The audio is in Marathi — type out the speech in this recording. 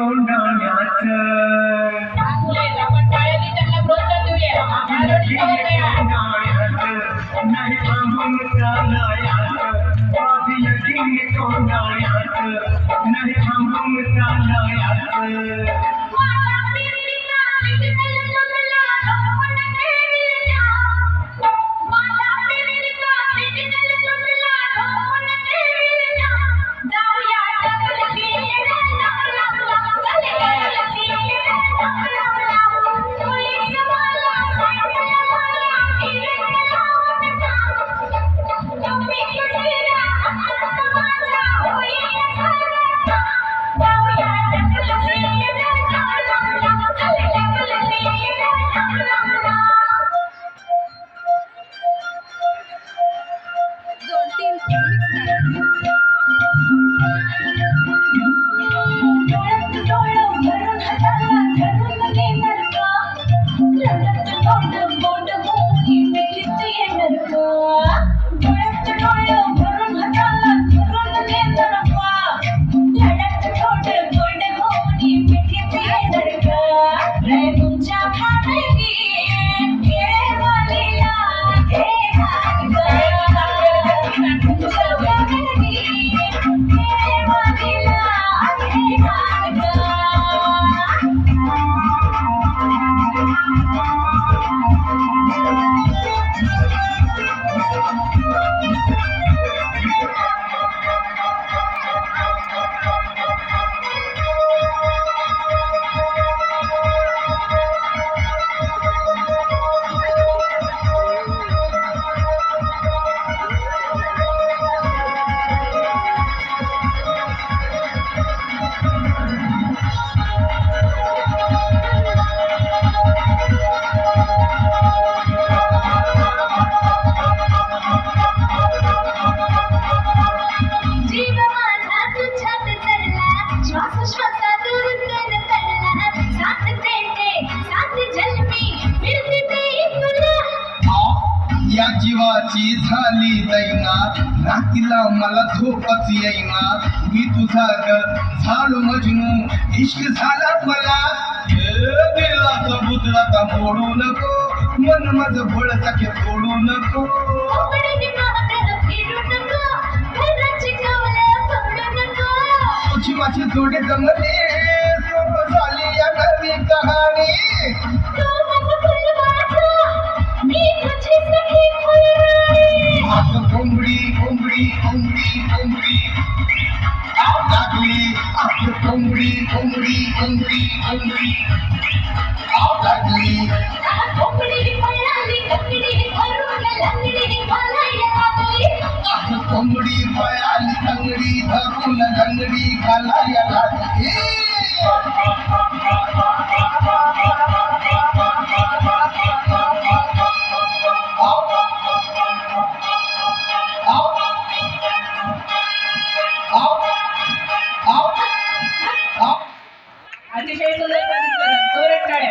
कोंडाण्याचं नाही थांबून चालायचं नाही थांबून चालायचं या जीवाची झाली दैना रात्रीला मला झोपच येईना मी तुझा ग झालो मजनू इश्क झाला मला दिलाचा बुजराचा मोडू नको मन माझं भोळसाखे तोडू नको तुझी माझी जोडी जमली सोबत झाली या नवी कहाणी कोंबडी कोंबडी कोंबडी कोंबडी लागली आपलं कोंबडी कोंबडी कोंबडी कोंबडी लागली कोंबडी पळाली लंगडी धरून लंगडी घालाया